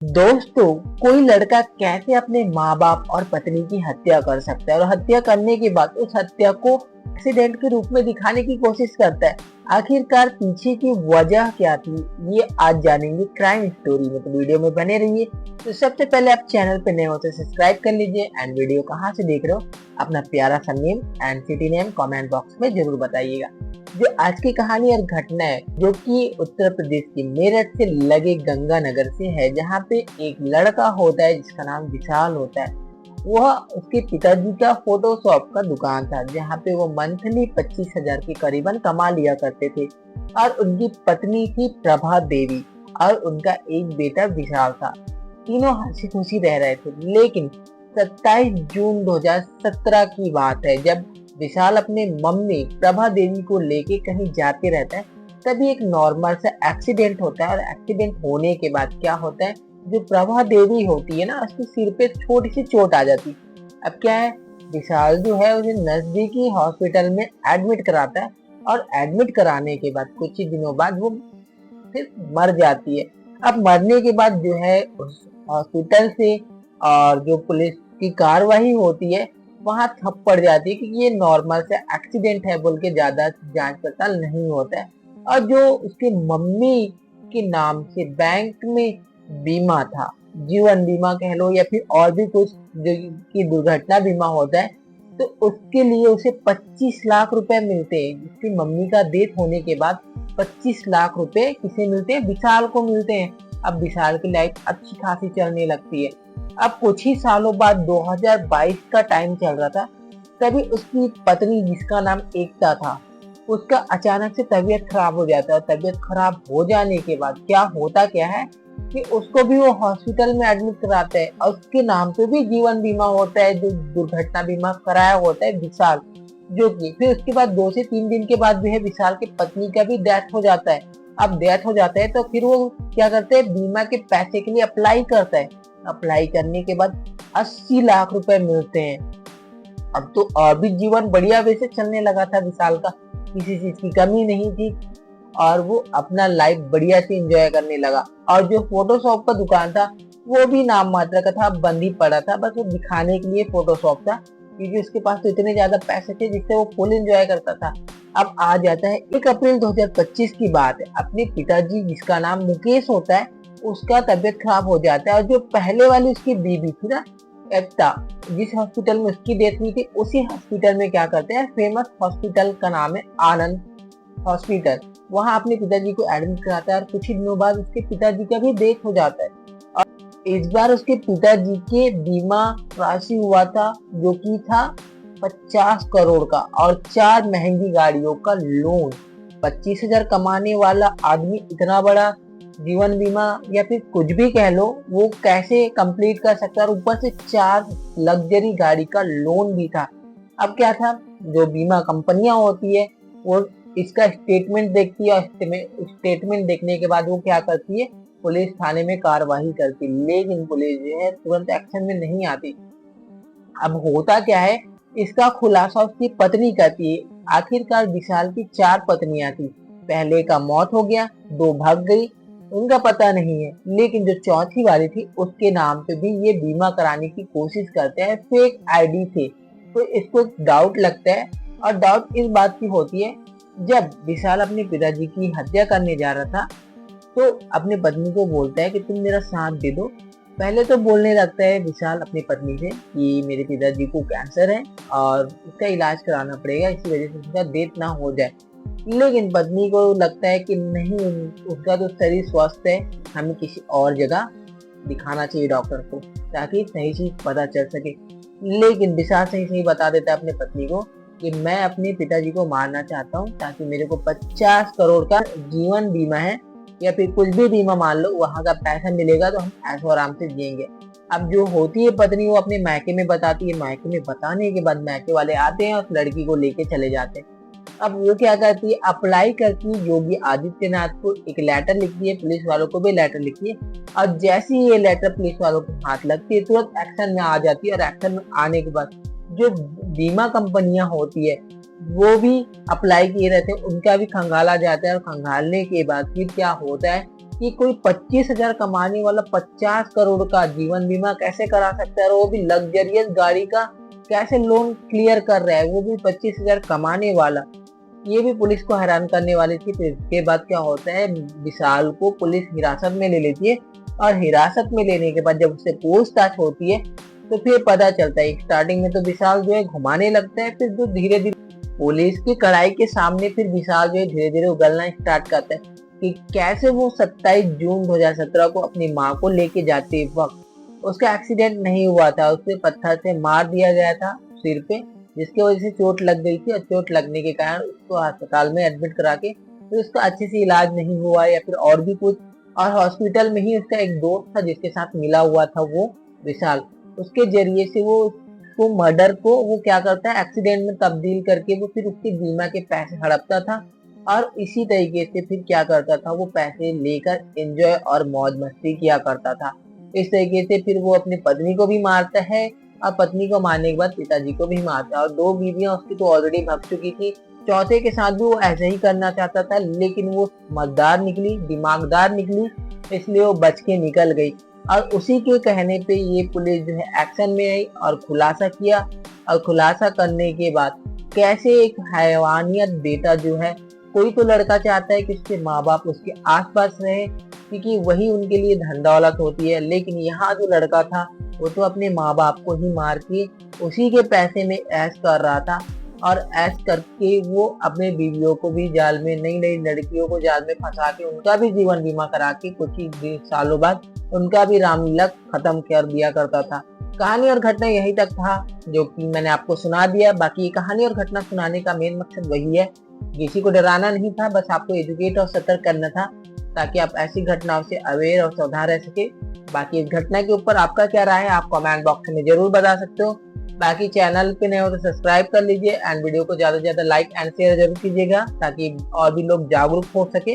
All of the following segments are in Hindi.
दोस्तों, कोई लड़का कैसे अपने माँ बाप और पत्नी की हत्या कर सकता है और हत्या करने के बाद उस हत्या को एक्सीडेंट के रूप में दिखाने की कोशिश करता है। आखिरकार पीछे की वजह क्या थी, ये आज जानेंगे क्राइम स्टोरी में। तो वीडियो में बने रहिए। तो सबसे पहले आप चैनल पे नए हो तो सब्सक्राइब कर लीजिए एंड वीडियो कहाँ से देख रहे हो अपना प्यारा सा name and city name comment box में जरूर बताइएगा। जो आज की कहानी और घटना है जो कि उत्तर प्रदेश के मेरठ से लगे गंगानगर से है, जहाँ पे एक लड़का होता है जिसका नाम विशाल होता है। वह उसके पिताजी का फोटोशॉप का दुकान था, जहाँ पे वो मंथली 25,000 के करीबन कमा लिया करते थे। और उनकी पत्नी थी प्रभा देवी और उनका एक बेटा विशाल था। तीनों हंसी खुशी रह रहे थे। लेकिन 27 जून 2017 की बात है, जब विशाल अपने मम्मी प्रभा देवी को लेके कहीं जाते रहता है, तभी एक नॉर्मल सा एक्सीडेंट होता है। और एक्सीडेंट होने के बाद क्या होता है, जो प्रभा देवी होती है ना, उसके सिर पे छोटी सी चोट आ जाती। अब क्या है, विशाल जो है उसे नजदीकी हॉस्पिटल में एडमिट कराता है और एडमिट कराने के बाद कुछ ही दिनों बाद वो फिर मर जाती है। अब मरने के बाद जो है उस हॉस्पिटल से और जो पुलिस की कार्रवाई होती है वहां ठप पड़ जाती है कि ये नॉर्मल से एक्सीडेंट है बोल के ज्यादा जांच पड़ताल नहीं होता है। और जो उसके मम्मी के नाम से बैंक में बीमा था, जीवन बीमा कह लो या फिर और भी कुछ जो की दुर्घटना बीमा होता है, तो उसके लिए उसे 25 लाख रुपए मिलते हैं। उसकी मम्मी का डेथ होने के बाद 25 लाख रुपए किसे मिलते हैं, विशाल को मिलते हैं। अब विशाल की लाइफ अच्छी खासी चलने लगती है। अब कुछ ही सालों बाद 2022 का टाइम चल रहा था, तभी उसकी पत्नी जिसका नाम एकता था, उसका अचानक से तबीयत खराब हो जाता है। तबीयत खराब हो जाने के बाद क्या होता क्या है कि उसको भी वो हॉस्पिटल में एडमिट कराते हैं और उसके नाम पे भी जीवन बीमा होता है, जो दुर्घटना बीमा कराया होता है विशाल। जो कि फिर उसके बाद 2 से 3 दिन के बाद जो है विशाल की पत्नी का भी डेथ हो जाता है। अब डेथ हो जाता है तो फिर वो क्या करते हैं, बीमा के पैसे के लिए अप्लाई करता है। अप्लाई करने के बाद 80 लाख रुपए मिलते हैं। अब तो और भी जीवन बढ़िया वैसे चलने लगा था विशाल का, किसी चीज की कमी नहीं थी और वो अपना लाइफ बढ़िया से एंजॉय करने लगा। और जो फोटोशॉप का दुकान था वो भी नाम मात्र का था, बंद ही पड़ा था, बस वो दिखाने के लिए फोटोशॉप था, क्योंकि उसके पास तो इतने ज्यादा पैसे थे जिससे वो फुल एंजॉय करता था। अब आ जाता है 1 अप्रैल 2025 की बात है। अपने पिताजी जिसका नाम मुकेश होता है, उसका तबीयत खराब हो जाता है। और जो पहले वाली उसकी बीबी थी ना एकता, जिस हॉस्पिटल में उसकी डेथ हुई थी, उसी हॉस्पिटल में क्या करते हैं, फेमस हॉस्पिटल का नाम है आनंद हॉस्पिटल, वहां अपने पिताजी को एडमिट कराता है। और कुछ ही दिनों बाद उसके पिताजी का भी डेथ हो जाता है। और इस बार उसके पिताजी के बीमा राशि हुआ था जो कि था 50 करोड़ का और 4 महंगी गाड़ियों का लोन। 25,000 कमाने वाला आदमी इतना बड़ा जीवन बीमा या फिर कुछ भी कह लो वो कैसे कंप्लीट कर सकता है, और ऊपर से 4 लग्जरी गाड़ी का लोन भी था। अब क्या था, जो बीमा कंपनियां होती है वो इसका स्टेटमेंट देखती है और स्टेटमेंट देखने के बाद वो क्या करती है, पुलिस थाने में कार्रवाई करती है। लेकिन पुलिस जो है तुरंत एक्शन में नहीं आती। अब होता क्या है, इसका खुलासा उसकी पत्नी करती है। आखिरकार विशाल की 4 पत्नियां थी, पहले का मौत हो गया, 2 भाग गई, उनका पता नहीं है। लेकिन जो चौथी वाली थी उसके नाम पे भी ये बीमा कराने की कोशिश करते हैं, फेक आईडी थे। तो इसको डाउट लगता है और डाउट इस बात की होती है, जब विशाल अपने पिताजी की हत्या करने जा रहा था तो अपनी पत्नी को बोलता है कि तुम मेरा साथ दे दो। पहले तो बोलने लगता है विशाल अपनी पत्नी से कि मेरे पिताजी को कैंसर है और उसका इलाज कराना पड़ेगा, इसी वजह से उसका डेथ ना हो जाए। लेकिन पत्नी को लगता है कि नहीं, उसका तो शरीर स्वस्थ है, हमें किसी और जगह दिखाना चाहिए डॉक्टर को, ताकि सही चीज पता चल सके। लेकिन विशाल सही सही बता देता है अपनी पत्नी को कि मैं अपने पिताजी को मारना चाहता हूँ, ताकि मेरे को 50 करोड़ का जीवन बीमा है या फिर कुछ भी बीमा मान लो, वहां का पैसा मिलेगा तो हम ऐशो आराम से जिएंगे। अब जो होती है पत्नी, वो अपने मायके में बताती है। मायके में बताने के बाद मायके वाले आते हैं और उस लड़की को लेके चले जाते हैं। अब वो क्या करती है, अप्लाई करती है योगी आदित्यनाथ को, एक लेटर लिखती है, पुलिस वालों को भी लेटर लिखती है। और जैसे ही ये लेटर पुलिस वालों को हाथ लगती है, तुरंत एक्शन में आ जाती है। और एक्शन में आने के बाद जो बीमा कंपनियां होती है वो भी अप्लाई किए रहते हैं, उनका भी खंगाला जाता है। और खंगालने के बाद फिर क्या होता है कि कोई 25,000 कमाने वाला 50 करोड़ का जीवन बीमा कैसे करा सकता है, और वो भी लग्जरियस गाड़ी का कैसे लोन क्लियर कर रहा है, वो भी 25,000 कमाने वाला। ये भी पुलिस को हैरान करने वाली थी। फिर इसके बाद क्या होता है, विशाल को पुलिस हिरासत में ले लेती है, और हिरासत में लेने के बाद जब उससे पूछताछ होती है तो फिर पता चलता है, स्टार्टिंग में तो विशाल जो है घुमाने लगता है, फिर जो धीरे धीरे पुलिस की कड़ाई के सामने फिर विशाल जो है धीरे धीरे उगलना स्टार्ट करता है कि कैसे वो 27 जून 2017 को अपनी माँ को लेके जाते वक्त उसका एक्सीडेंट नहीं हुआ था, उसे पत्थर से मार दिया गया था सिर पे, जिसकी वजह से चोट लग गई थी, और चोट लगने के कारण उसको अस्पताल में एडमिट करा के फिर उसका अच्छे से इलाज नहीं हुआ या फिर और भी कुछ, और हॉस्पिटल में ही उसका एक दोस्त था जिसके साथ मिला हुआ था वो विशाल, उसके जरिए से वो मर्डर को वो क्या करता है, एक्सीडेंट में तब्दील करके वो फिर उसके बीमा के पैसे हड़पता था, और इसी तरीके से फिर क्या करता था, वो पैसे लेकर एंजॉय और मौज मस्ती किया करता था। इस तरीके से फिर वो अपनी पत्नी को भी मारता है, और पत्नी को मारने के बाद पिताजी को भी मारता है, और 2 बीवियां उसकी तो ऑलरेडी भाग चुकी थी, चौथे के साथ भी वो ऐसा ही करना चाहता था, लेकिन वो समझदार निकली, दिमागदार निकली, इसलिए वो बच के निकल गई। और उसी के कहने पे ये पुलिस जो है एक्शन में आई और खुलासा किया, और खुलासा करने के बाद कैसे एक हैवानियत बेटा जो है, कोई तो लड़का चाहता है कि उसके माँ बाप उसके आसपास रहे क्योंकि वही उनके लिए धन दौलत होती है, लेकिन यहाँ जो लड़का था वो तो अपने माँ बाप को ही मार के उसी के पैसे में ऐश कर रहा था, और ऐश करके वो अपने बीवियों को भी जाल में, नई नई लड़कियों को जाल में फंसा के उनका भी जीवन बीमा करा के कुछ ही सालों बाद उनका भी रामलीला खत्म कर दिया करता था। कहानी और घटना यही तक था जो कि मैंने आपको सुना दिया। बाकी ये कहानी और घटना सुनाने का मेन मकसद वही है, किसी को डराना नहीं था, बस आपको एजुकेट और सतर्क करना था ताकि आप ऐसी घटनाओं से अवेयर और सावधान रह सके। बाकी इस घटना के ऊपर आपका क्या राय है आप कमेंट बॉक्स में जरूर बता सकते हो। बाकी चैनल पे नए हो तो सब्सक्राइब कर लीजिए, एंड वीडियो को ज्यादा से ज्यादा लाइक एंड शेयर जरूर कीजिएगा ताकि और भी लोग जागरूक हो सके।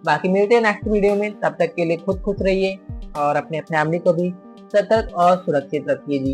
बाकी मिलते हैं नेक्स्ट वीडियो में, तब तक के लिए खुद खुश रहिए और अपने फैमिली को भी सतर्क और सुरक्षित रखिए जी।